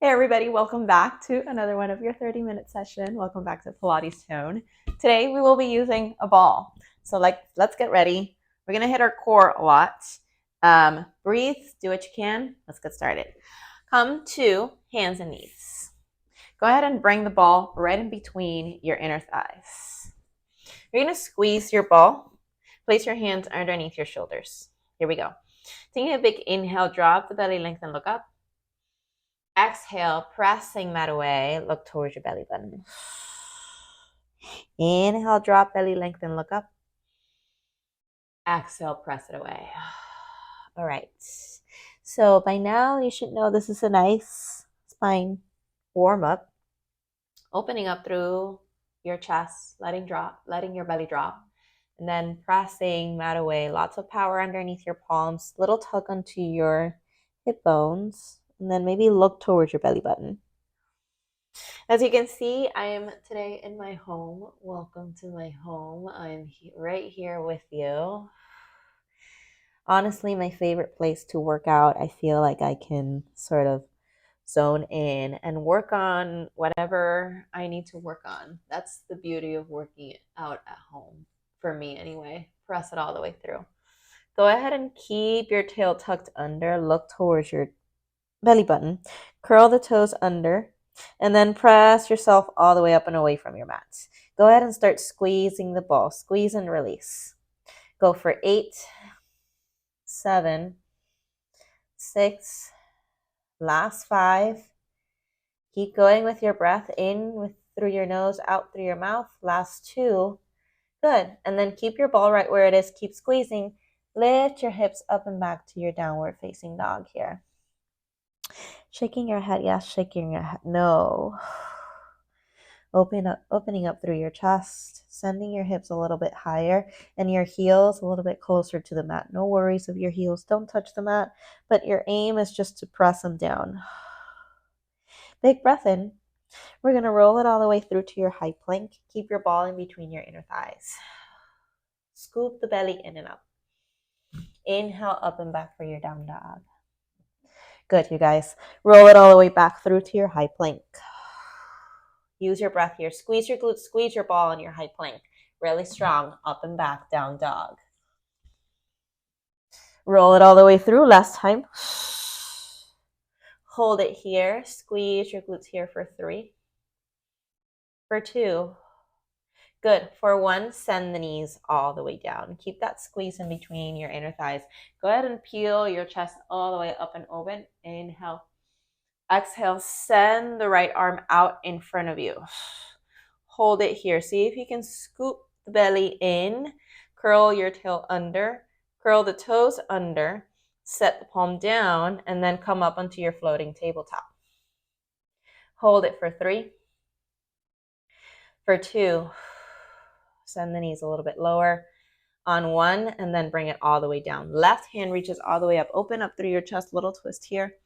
Hey everybody, welcome back to another one of your 30-minute session. Welcome back to Pilates Tone. Today we will be using a ball. So let's get ready. We're gonna hit our core a lot. Breathe, do what you can. Let's get started. Come to hands and knees. Go ahead and bring the ball right in between your inner thighs. You're gonna squeeze your ball. Place your hands underneath your shoulders. Here we go. Taking a big inhale, drop the belly, lengthen, look up. Exhale, pressing that away. Look towards your belly button. Inhale, drop belly, lengthen, look up. Exhale, press it away. All right. So by now you should know this is a nice spine warm up. Opening up through your chest, letting your belly drop. And then pressing that away. Lots of power underneath your palms. Little tug onto your hip bones. And then maybe look towards your belly button. As you can see, I am today in my home. Welcome to my home. I'm right here with you. Honestly, my favorite place to work out. I feel like I can sort of zone in and work on whatever I need to work on. That's the beauty of working out at home, for me anyway. Press it all the way through. Go ahead and keep your tail tucked under. Look towards your belly button. Curl the toes under. And then press yourself all the way up and away from your mat. Go ahead and start squeezing the ball. Squeeze and release. Go for 8, 7, 6, last 5. Keep going with your breath in through your nose, out through your mouth. Last 2. Good. And then keep your ball right where it is. Keep squeezing. Lift your hips up and back to your downward facing dog here. Shaking your head, yes. Shaking your head, no. Opening up through your chest, sending your hips a little bit higher and your heels a little bit closer to the mat. No worries if your heels don't touch the mat, but your aim is just to press them down. Big breath in. We're going to roll it all the way through to your high plank. Keep your ball in between your inner thighs. Scoop the belly in and up. Inhale up and back for your down dog. Good, you guys. Roll it all the way back through to your high plank. Use your breath here. Squeeze your glutes, squeeze your ball in your high plank. Really strong, up and back, down dog. Roll it all the way through. Last time. Hold it here. Squeeze your glutes here for 3. For 2. Good. For 1, send the knees all the way down. Keep that squeeze in between your inner thighs. Go ahead and peel your chest all the way up and open. Inhale. Exhale, send the right arm out in front of you. Hold it here. See if you can scoop the belly in. Curl your tail under. Curl the toes under. Set the palm down and then come up onto your floating tabletop. Hold it for 3. For 2. Send the knees a little bit lower. On 1 and then bring it all the way down. Left hand reaches all the way up. Open up through your chest. Little twist here.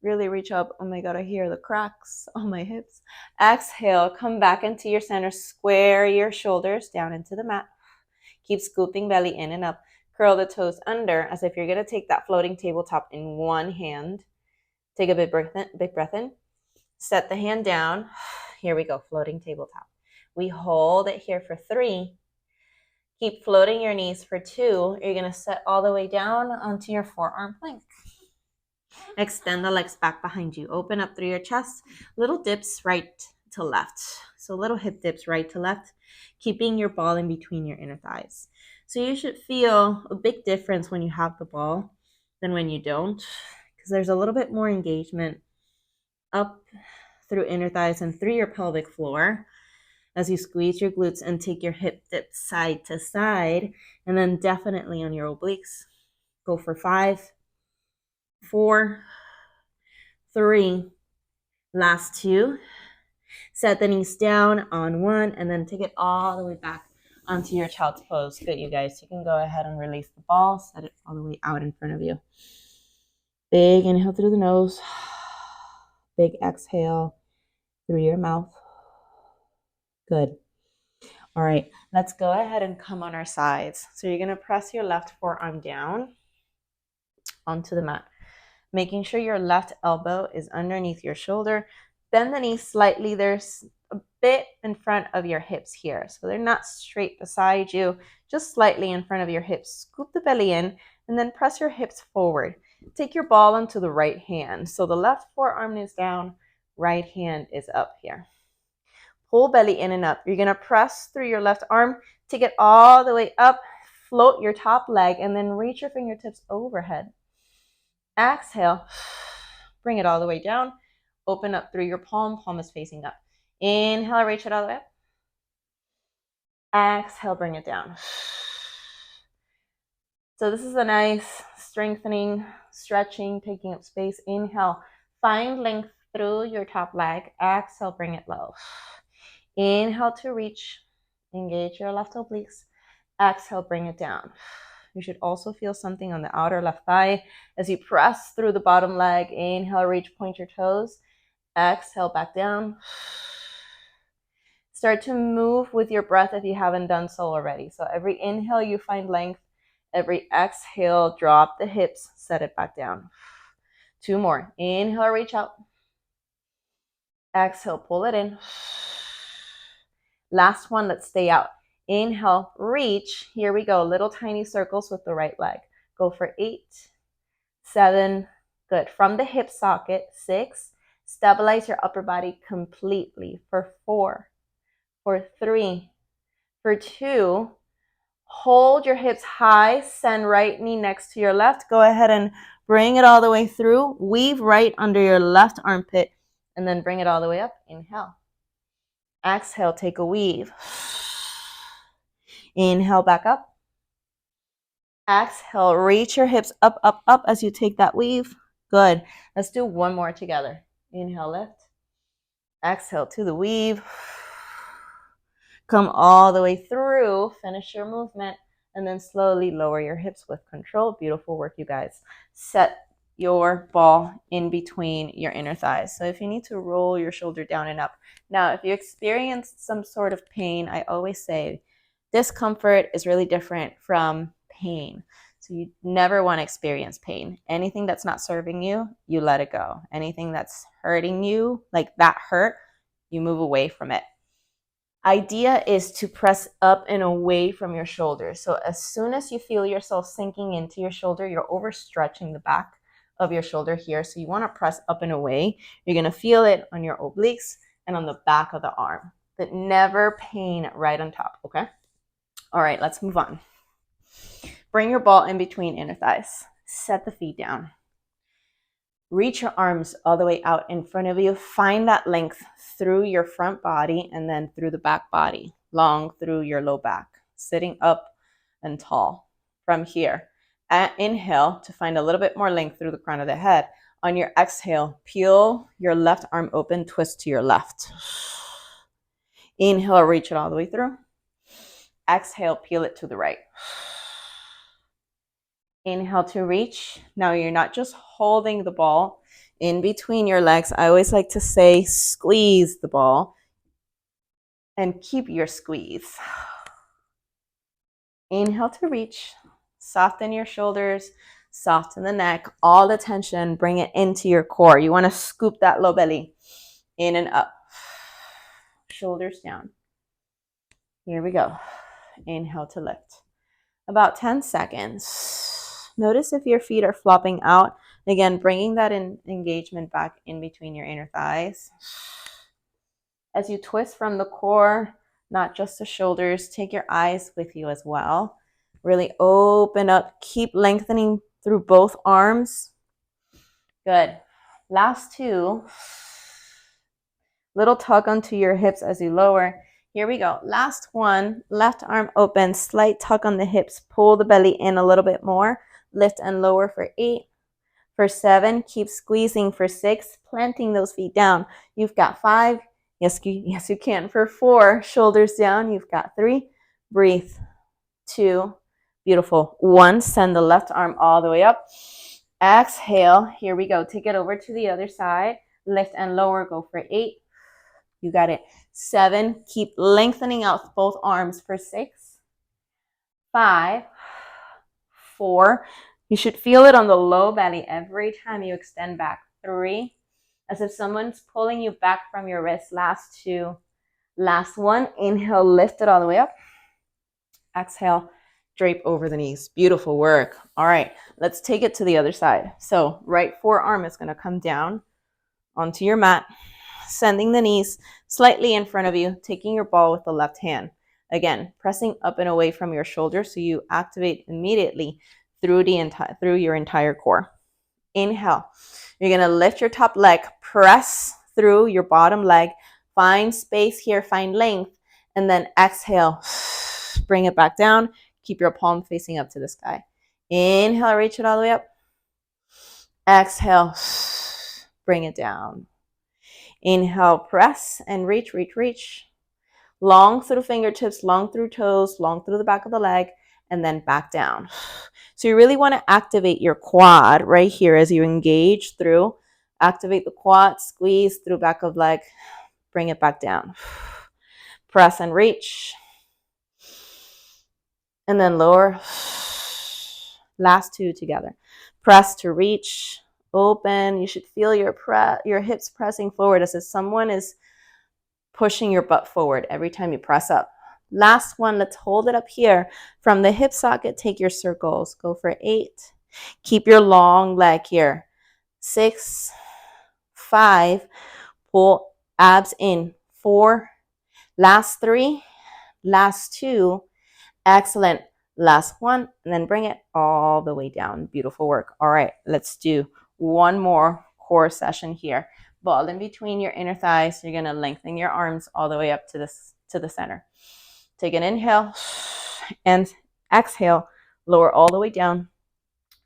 Really reach up. Oh my God, I hear the cracks on my hips. Exhale, come back into your center. Square your shoulders down into the mat. Keep scooping belly in and up. Curl the toes under as if you're going to take that floating tabletop in one hand. Take a big breath in. Set the hand down. Here we go, floating tabletop. We hold it here for 3. Keep floating your knees for 2. You're going to set all the way down onto your forearm plank. Extend the legs back behind you. Open up through your chest. Little dips right to left. So little hip dips right to left, keeping your ball in between your inner thighs. So you should feel a big difference when you have the ball than when you don't, because there's a little bit more engagement up through inner thighs and through your pelvic floor as you squeeze your glutes and take your hip dips side to side, and then definitely on your obliques. Go for 5, 4, 3, last 2. Set the knees down on 1 and then take it all the way back onto your child's pose. Good, you guys. You can go ahead and release the ball. Set it all the way out in front of you. Big inhale through the nose. Big exhale through your mouth. Good. All right, let's go ahead and come on our sides. So you're going to press your left forearm down onto the mat. making sure your left elbow is underneath your shoulder. Bend the knees slightly. There's a bit in front of your hips here. So they're not straight beside you, just slightly in front of your hips. Scoop the belly in and then press your hips forward. Take your ball onto the right hand. So the left forearm is down, right hand is up here. Pull belly in and up. You're going to press through your left arm, take it all the way up, float your top leg, and then reach your fingertips overhead. Exhale, bring it all the way down. Open up through your palm, palm is facing up. Inhale, reach it all the way up. Exhale, bring it down. So this is a nice strengthening, stretching, taking up space. Inhale, find length through your top leg. Exhale, bring it low. Inhale to reach, engage your left obliques. Exhale, bring it down. You should also feel something on the outer left thigh as you press through the bottom leg. Inhale, reach, point your toes. Exhale, back down. Start to move with your breath if you haven't done so already. So every inhale, you find length. Every exhale, drop the hips, set it back down. 2 more. Inhale, reach out. Exhale, pull it in. Last one, let's stay out. Inhale, reach. Here we go. Little tiny circles with the right leg. Go for 8, 7. Good. From the hip socket, 6. Stabilize your upper body completely. For 4, for 3, for 2. Hold your hips high. Send right knee next to your left. Go ahead and bring it all the way through. Weave right under your left armpit and then bring it all the way up. Inhale. Exhale, take a weave. Inhale, back up. Exhale, reach your hips up, up, up as you take that weave. Good. Let's do one more together. Inhale, lift. Exhale to the weave. Come all the way through. Finish your movement. And then slowly lower your hips with control. Beautiful work, you guys. Set your ball in between your inner thighs. So if you need to roll your shoulder down and up. Now, if you experience some sort of pain, I always say discomfort is really different from pain. So you never want to experience pain. Anything that's not serving you, you let it go. Anything that's hurting you, like that hurt, you move away from it. Idea is to press up and away from your shoulders. So as soon as you feel yourself sinking into your shoulder, you're overstretching the back of your shoulder here. So you want to press up and away. You're going to feel it on your obliques and on the back of the arm, but never pain right on top, okay? All right, let's move on. Bring your ball in between inner thighs. Set the feet down. Reach your arms all the way out in front of you. Find that length through your front body and then through the back body, long through your low back, sitting up and tall. From here, inhale to find a little bit more length through the crown of the head. On your exhale, peel your left arm open, twist to your left. Inhale, reach it all the way through. Exhale, peel it to the right. Inhale to reach. Now you're not just holding the ball in between your legs. I always like to say squeeze the ball and keep your squeeze. Inhale to reach. Soften your shoulders, soften the neck, all the tension, bring it into your core. You want to scoop that low belly in and up. Shoulders down. Here we go. Inhale to lift. About 10 seconds. Notice if your feet are flopping out. Again, bringing that engagement back in between your inner thighs. As you twist from the core, not just the shoulders, take your eyes with you as well. Really open up. Keep lengthening through both arms. Good. Last 2. Little tug onto your hips as you lower. Here we go. Last one. Left arm open. Slight tug on the hips. Pull the belly in a little bit more. Lift and lower for 8. For 7, keep squeezing. For 6, planting those feet down. You've got 5. Yes, you can. For 4, shoulders down. You've got 3. Breathe. 2. Beautiful. 1, send the left arm all the way up. Exhale. Here we go. Take it over to the other side. Lift and lower. Go for 8. You got it. 7, keep lengthening out both arms for 6. 5, 4, You should feel it on the low belly every time you extend back. 3, as if someone's pulling you back from your wrist. Last 2. Last 1. Inhale, lift it all the way up. Exhale, drape over the knees. Beautiful work. All right, let's take it to the other side. So right forearm is going to come down onto your mat, sending the knees slightly in front of you, taking your ball with the left hand. Again, pressing up and away from your shoulder so you activate immediately through your entire core. Inhale. You're going to lift your top leg, press through your bottom leg, find space here, find length, and then exhale. Bring it back down. Keep your palm facing up to the sky. Inhale, reach it all the way up. Exhale, bring it down. Inhale, press and reach, reach, reach. Long through fingertips, long through toes, long through the back of the leg, and then back down. So you really want to activate your quad right here as you engage through. Activate the quad, squeeze through back of leg, bring it back down. Press and reach. And then lower. Last 2 together. Press to reach, open. You should feel your hips pressing forward as if someone is pushing your butt forward every time you press up. Last 1, let's hold it up here. From the hip socket, take your circles. Go for 8. Keep your long leg here. 6, 5, pull abs in. 4, last 3, last 2. Excellent. Last 1, and then bring it all the way down. Beautiful work. All right, let's do one more core session here. Ball in between your inner thighs. You're going to lengthen your arms all the way up to the center. Take an inhale and exhale. Lower all the way down.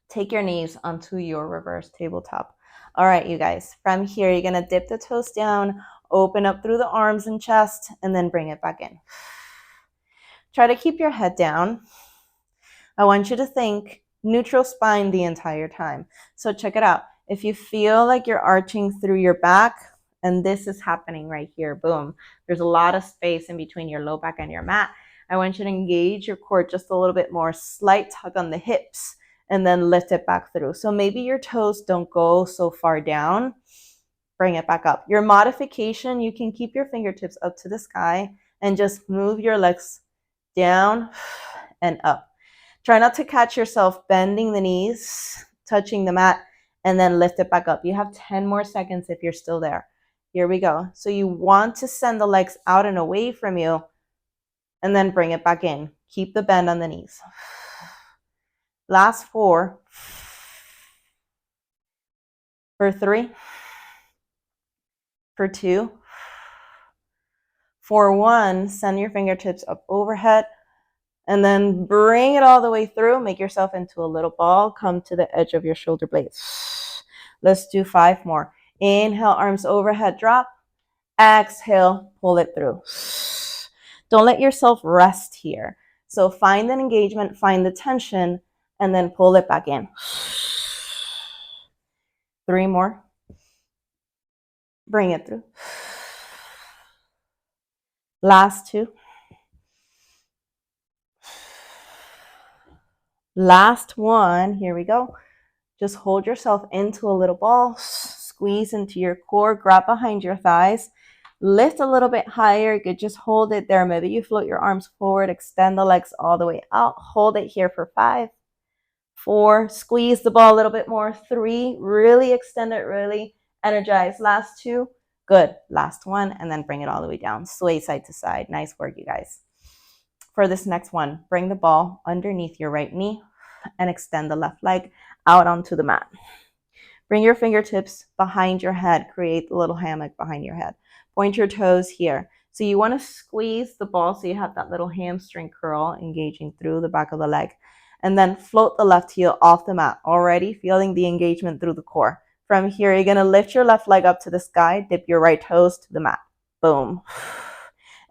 Take your knees onto your reverse tabletop. All right, you guys. From here, you're going to dip the toes down, open up through the arms and chest, and then bring it back in. Try to keep your head down. I want you to think neutral spine the entire time. So check it out. If you feel like you're arching through your back, and this is happening right here, boom, there's a lot of space in between your low back and your mat. I want you to engage your core just a little bit more, slight tug on the hips, and then lift it back through. So maybe your toes don't go so far down. Bring it back up. Your modification, you can keep your fingertips up to the sky and just move your legs down and up. Try not to catch yourself bending the knees, touching the mat, and then lift it back up. You have 10 more seconds if you're still there. Here we go. So you want to send the legs out and away from you, and then bring it back in. Keep the bend on the knees. Last 4. For 3. For 2. For 1, send your fingertips up overhead. And then bring it all the way through. Make yourself into a little ball. Come to the edge of your shoulder blades. Let's do 5 more. Inhale, arms overhead, drop. Exhale, pull it through. Don't let yourself rest here. So find an engagement, find the tension, and then pull it back in. 3 more. Bring it through. Last 2. Last 1, here we go. Just hold yourself into a little ball, squeeze into your core, grab behind your thighs, lift a little bit higher. You could just hold it there. Maybe you float your arms forward, extend the legs all the way out. Hold it here for 5, 4, squeeze the ball a little bit more. 3, really extend it, really energize. Last 2, good. Last 1, and then bring it all the way down. Sway side to side. Nice work, you guys. For this next one, bring the ball underneath your right knee and extend the left leg out onto the mat. Bring your fingertips behind your head. Create a little hammock behind your head. Point your toes here. So you want to squeeze the ball so you have that little hamstring curl engaging through the back of the leg. And then float the left heel off the mat, already feeling the engagement through the core. From here, you're going to lift your left leg up to the sky, dip your right toes to the mat. Boom.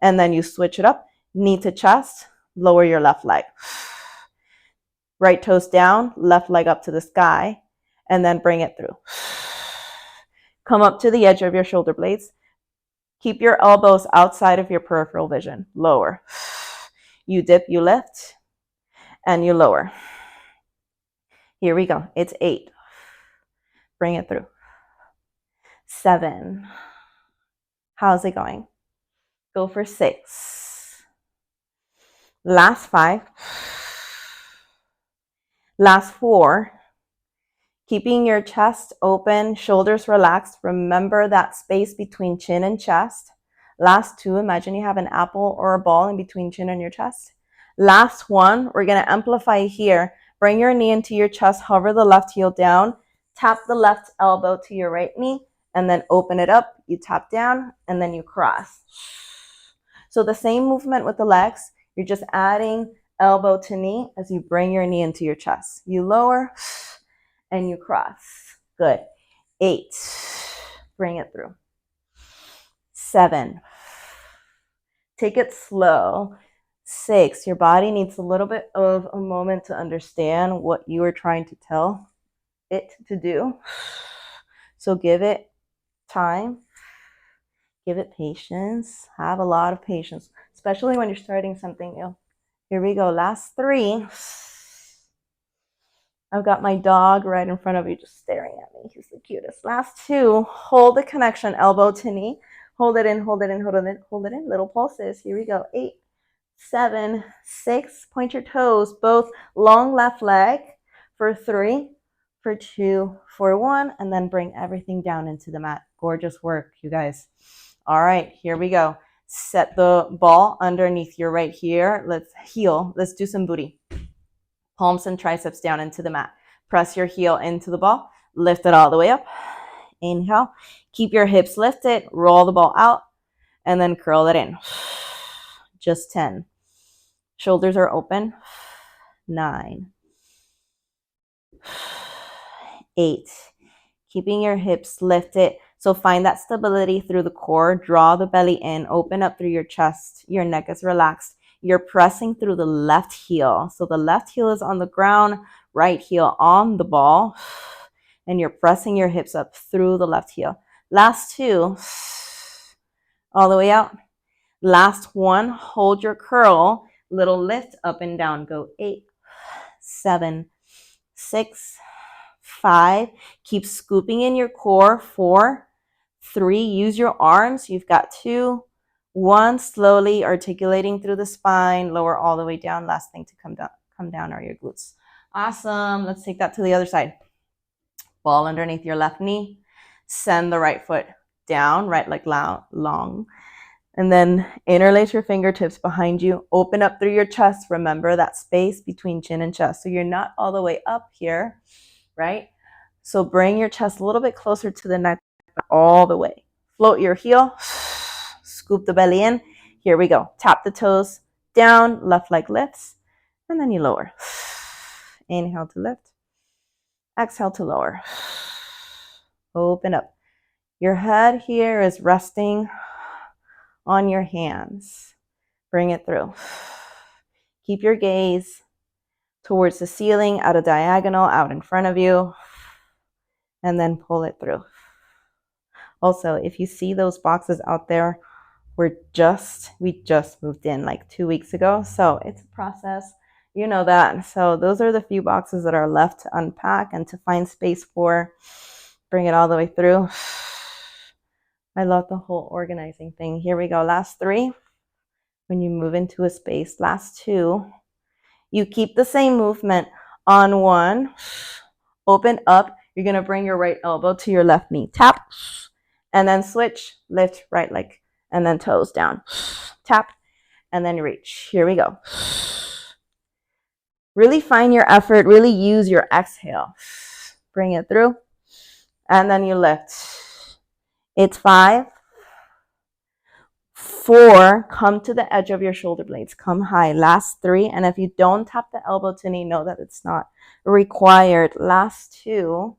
And then you switch it up. Knee to chest, lower your left leg. Right toes down, left leg up to the sky, and then bring it through. Come up to the edge of your shoulder blades. Keep your elbows outside of your peripheral vision. Lower. You dip, you lift, and you lower. Here we go. It's 8. Bring it through. 7. How's it going? Go for 6. Last 5. Last 4. Keeping your chest open, shoulders relaxed. Remember that space between chin and chest. Last 2, imagine you have an apple or a ball in between chin and your chest. Last 1, we're going to amplify here. Bring your knee into your chest, hover the left heel down, tap the left elbow to your right knee, and then open it up. You tap down, and then you cross. So the same movement with the legs, you're just adding elbow to knee as you bring your knee into your chest. You lower, and you cross. Good. 8. Bring it through. 7. Take it slow. 6. Your body needs a little bit of a moment to understand what you are trying to tell it to do. So give it time. Give it patience. Have a lot of patience, especially when you're starting something new. Here we go. Last 3. I've got my dog right in front of you just staring at me. He's the cutest. Last 2, hold the connection, elbow to knee. Hold it in, hold it in, hold it in, hold it in. Little pulses. Here we go. 8, 7, 6. Point your toes, both long left leg for 3, for 2, for 1, and then bring everything down into the mat. Gorgeous work, you guys. All right, here we go. Set the ball underneath your right here. Let's heel. Let's do some booty. Palms and triceps down into the mat. Press your heel into the ball. Lift it all the way up. Inhale. Keep your hips lifted. Roll the ball out. And then curl it in. Just 10. Shoulders are open. 9. 8. Keeping your hips lifted. So find that stability through the core. Draw the belly in. Open up through your chest. Your neck is relaxed. You're pressing through the left heel. So the left heel is on the ground, right heel on the ball, and you're pressing your hips up through the left heel. Last 2, all the way out. Last 1, hold your curl, little lift up and down. Go 8, 7, 6, 5. Keep scooping in your core. 4, 3, use your arms. You've got 2, 1, slowly articulating through the spine, lower all the way down. Last thing to come down are your glutes. Awesome. Let's take that to the other side. Ball underneath your left knee. Send the right foot down, right leg long. And then interlace your fingertips behind you. Open up through your chest. Remember that space between chin and chest. So you're not all the way up here, right? So bring your chest a little bit closer to the neck, all the way. Float your heel. Scoop the belly in. Here we go. Tap the toes down, left leg lifts, and then you lower. Inhale to lift. Exhale to lower. Open up. Your head here is resting on your hands. Bring it through. Keep your gaze towards the ceiling at a diagonal out in front of you, and then pull it through. Also, if you see those boxes out there, we just moved in like 2 weeks ago, so it's a process. You know that. So those are the few boxes that are left to unpack and to find space for. Bring it all the way through. I love the whole organizing thing. Here we go. Last 3. When you move into a space. Last 2. You keep the same movement. On 1, open up. You're going to bring your right elbow to your left knee. Tap. And then switch. Lift right leg. And then toes down. Tap. And then reach. Here we go. Really find your effort. Really use your exhale. Bring it through. And then you lift. It's 5. 4. Come to the edge of your shoulder blades. Come high. Last 3. And if you don't tap the elbow to knee, know that it's not required. Last 2.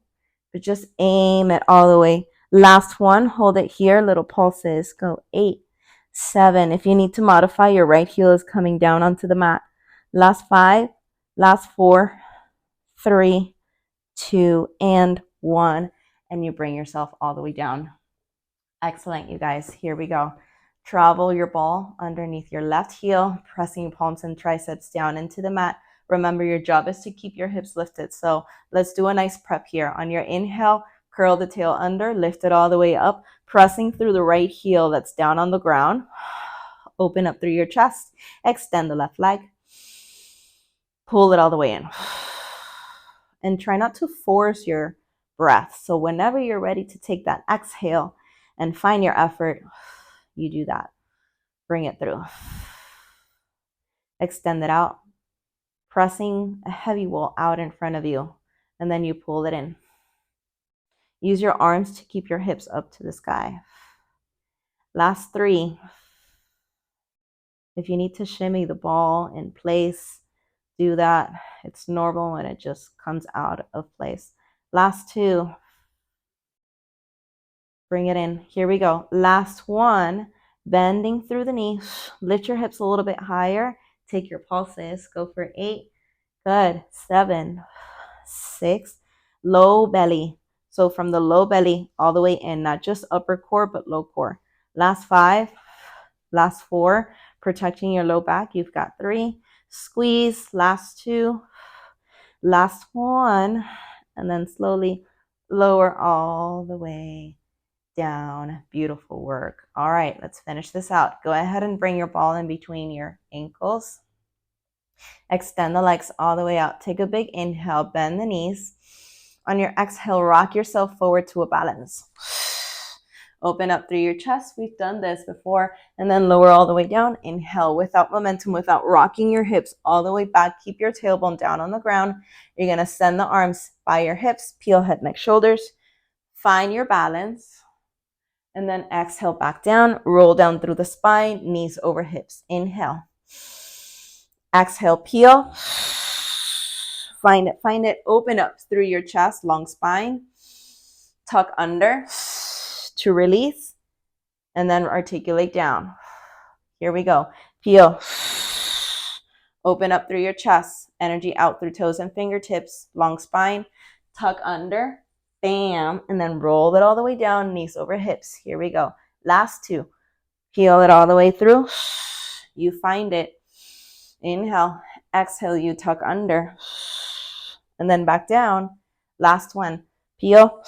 But just aim it all the way. Last 1. Hold it here. Little pulses. Go 8, 7. If you need to modify, your right heel is coming down onto the mat. Last 5. Last 4, 3, 2, and 1. And you bring yourself all the way down. Excellent, you guys. Here we go. Travel your ball underneath your left heel, pressing palms and triceps down into the mat. Remember, your job is to keep your hips lifted. So let's do a nice prep here. On your inhale, curl the tail under, lift it all the way up, pressing through the right heel that's down on the ground. Open up through your chest, extend the left leg, pull it all the way in. And try not to force your breath. So whenever you're ready to take that exhale and find your effort, you do that. Bring it through. Extend it out, pressing a heavy wall out in front of you, and then you pull it in. Use your arms to keep your hips up to the sky. Last 3. If you need to shimmy the ball in place, do that. It's normal when it just comes out of place. Last 2. Bring it in. Here we go. Last 1. Bending through the knee. Lift your hips a little bit higher. Take your pulses. Go for 8. Good. 7, 6. Low belly. So from the low belly all the way in, not just upper core, but low core. Last 5. Last 4. Protecting your low back. You've got 3. Squeeze. Last 2. Last 1. And then slowly lower all the way down. Beautiful work. All right, let's finish this out. Go ahead and bring your ball in between your ankles. Extend the legs all the way out. Take a big inhale, bend the knees. On your exhale, rock yourself forward to a balance. Open up through your chest. We've done this before. And then lower all the way down. Inhale without momentum, without rocking your hips all the way back. Keep your tailbone down on the ground. You're going to send the arms by your hips. Peel head, neck, shoulders. Find your balance. And then exhale back down. Roll down through the spine. Knees over hips. Inhale. Exhale, peel. Find it. Open up through your chest. Long spine. Tuck under to release, and then articulate down. Here we go. Peel. Open up through your chest. Energy out through toes and fingertips. Long spine. Tuck under. Bam. And then roll it all the way down. Knees over hips. Here we go. Last 2. Peel it all the way through. You find it. Inhale. Exhale. You tuck under. And then back down. Last 1. Peel.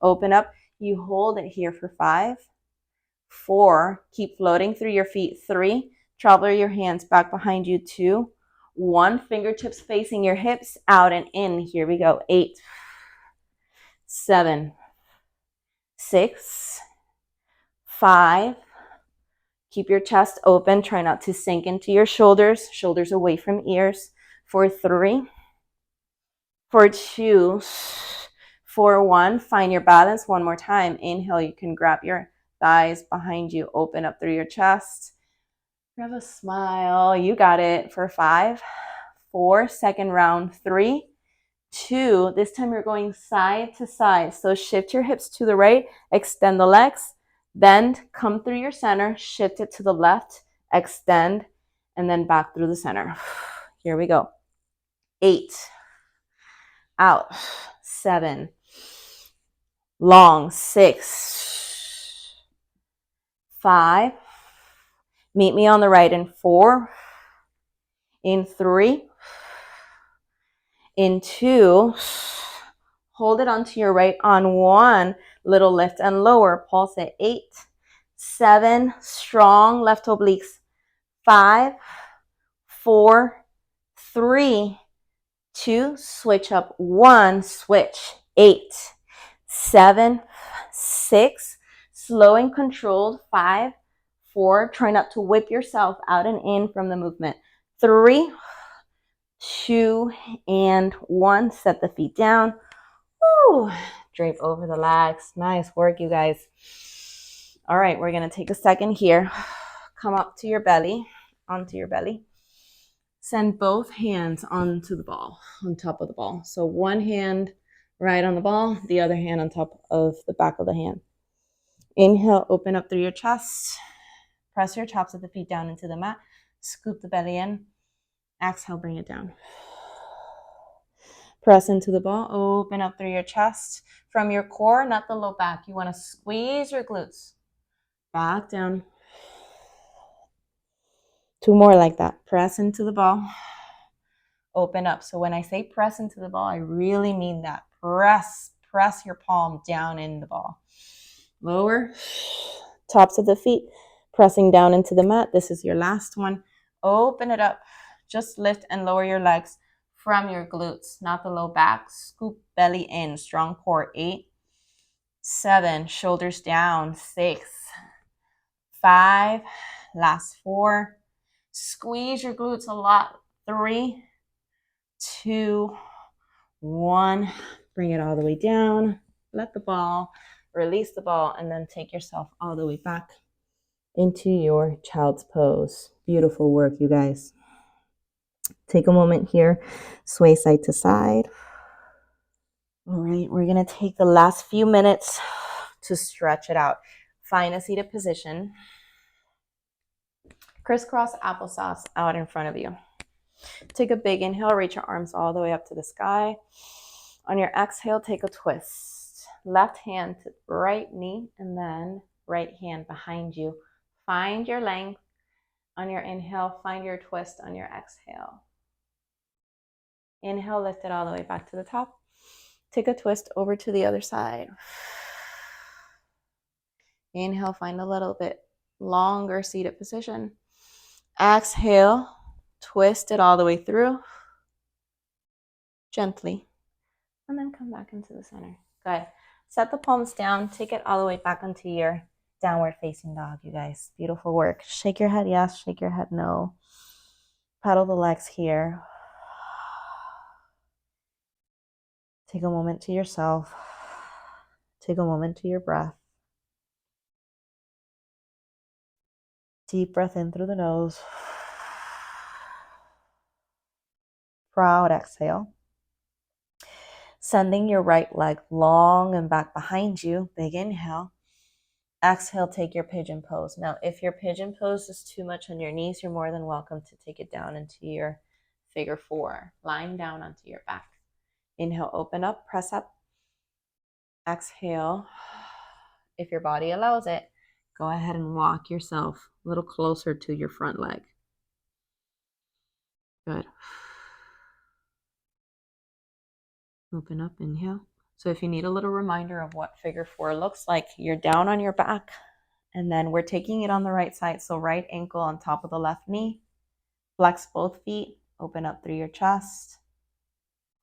Open up. You hold it here for 5, 4, keep floating through your feet. 3, travel your hands back behind you. 2, 1, fingertips facing your hips, out and in. Here we go. 8, 7, 6, 5. Keep your chest open. Try not to sink into your shoulders. Shoulders away from ears. For 3, for 2, for 1, find your balance. One more time. Inhale, you can grab your thighs behind you. Open up through your chest. Have a smile. You got it. For 5, 4, second round. 3, 2. This time you're going side to side. So shift your hips to the right. Extend the legs. Bend. Come through your center. Shift it to the left. Extend. And then back through the center. Here we go. 8. Out. 7. Long. 6. 5. Meet me on the right in 4. In 3. In 2. Hold it onto your right on 1. Little lift and lower. Pulse at 8. 7. Strong left obliques. 5. 4. 3. 2. Switch up. 1. Switch. 8. 7, 6, slow and controlled. 5, 4, try not to whip yourself out and in from the movement. 3, 2, and 1. Set the feet down. Woo. Drape over the legs. Nice work, you guys. All right, we're going to take a second here. Come up to your belly, onto your belly. Send both hands onto the ball, on top of the ball. So one hand right on the ball, the other hand on top of the back of the hand. Inhale, open up through your chest. Press your tops of the feet down into the mat. Scoop the belly in. Exhale, bring it down. Press into the ball. Open up through your chest. From your core, not the low back. You want to squeeze your glutes. Back down. 2 more like that. Press into the ball. Open up. So when I say press into the ball, I really mean that. Press your palm down in the ball. Lower, tops of the feet, pressing down into the mat. This is your last one. Open it up. Just lift and lower your legs from your glutes, not the low back. Scoop belly in, strong core. 8, 7, shoulders down. 6, 5, last 4. Squeeze your glutes a lot. 3, 2, 1. Bring it all the way down. Let the ball, release the ball, and then take yourself all the way back into your child's pose. Beautiful work, you guys. Take a moment here, sway side to side. All right, we're going to take the last few minutes to stretch it out. Find a seated position. Crisscross applesauce out in front of you. Take a big inhale, reach your arms all the way up to the sky. On your exhale, take a twist. Left hand to right knee, and then right hand behind you. Find your length on your inhale. Find your twist on your exhale. Inhale, lift it all the way back to the top. Take a twist over to the other side. Inhale, find a little bit longer seated position. Exhale, twist it all the way through. Gently. And then come back into the center. Good. Set the palms down. Take it all the way back onto your downward facing dog, you guys. Beautiful work. Shake your head yes, shake your head no. Paddle the legs here. Take a moment to yourself. Take a moment to your breath. Deep breath in through the nose. Proud exhale. Sending your right leg long and back behind you. Big inhale. Exhale, take your pigeon pose. Now, if your pigeon pose is too much on your knees, you're more than welcome to take it down into your figure 4. Lying down onto your back. Inhale, open up, press up. Exhale. If your body allows it, go ahead and walk yourself a little closer to your front leg. Good. Open up, inhale. So if you need a little reminder of what figure 4 looks like, you're down on your back, and then we're taking it on the right side. So right ankle on top of the left knee. Flex both feet, open up through your chest.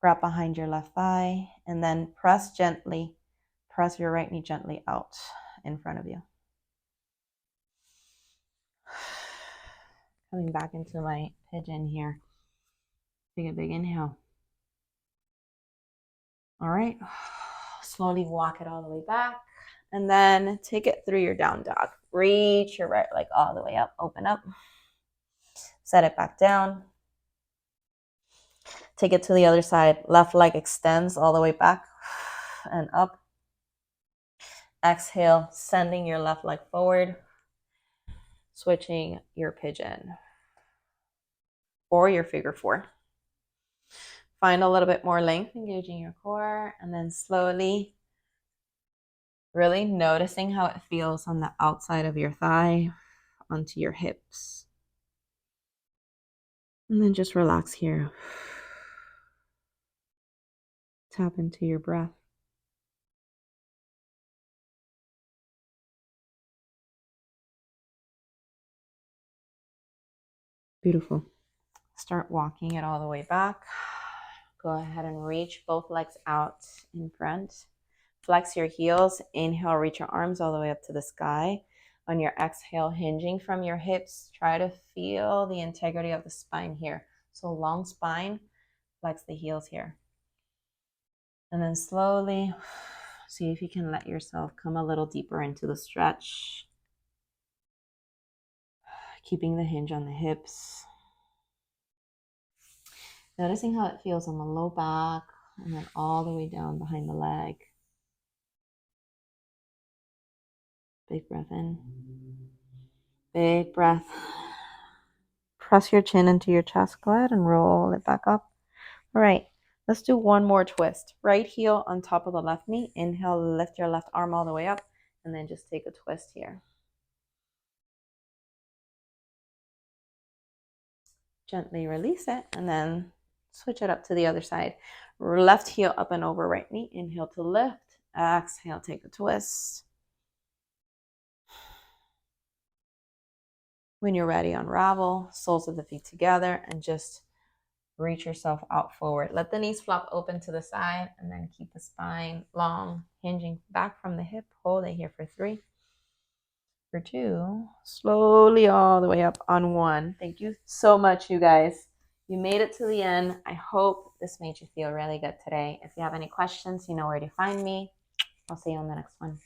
Wrap behind your left thigh, and then press gently. Press your right knee gently out in front of you. Coming back into my pigeon here. Take a big inhale. All right. Slowly walk it all the way back. And then take it through your down dog. Reach your right leg all the way up. Open up. Set it back down. Take it to the other side. Left leg extends all the way back and up. Exhale, sending your left leg forward. Switching your pigeon or your figure 4. Find a little bit more length, engaging your core, and then slowly, really noticing how it feels on the outside of your thigh, onto your hips. And then just relax here. Tap into your breath. Beautiful. Start walking it all the way back. Go ahead and reach both legs out in front. Flex your heels. Inhale, reach your arms all the way up to the sky. On your exhale, hinging from your hips, try to feel the integrity of the spine here. So long spine, flex the heels here. And then slowly, see if you can let yourself come a little deeper into the stretch. Keeping the hinge on the hips. Noticing how it feels on the low back and then all the way down behind the leg. Big breath in. Big breath. Press your chin into your chest. Go ahead and roll it back up. All right, let's do one more twist. Right heel on top of the left knee. Inhale, lift your left arm all the way up, and then just take a twist here. Gently release it, and then Switch it up to the other side. Left heel up and over right knee. Inhale to lift. Exhale, take a twist. When you're ready, unravel, soles of the feet together, and just reach yourself out forward. Let the knees flop open to the side, and then keep the spine long, hinging back from the hip. Hold it here for 3, for 2, slowly all the way up on 1. Thank you so much, you guys. You made it to the end. I hope this made you feel really good today. If you have any questions, you know where to find me. I'll see you on the next one.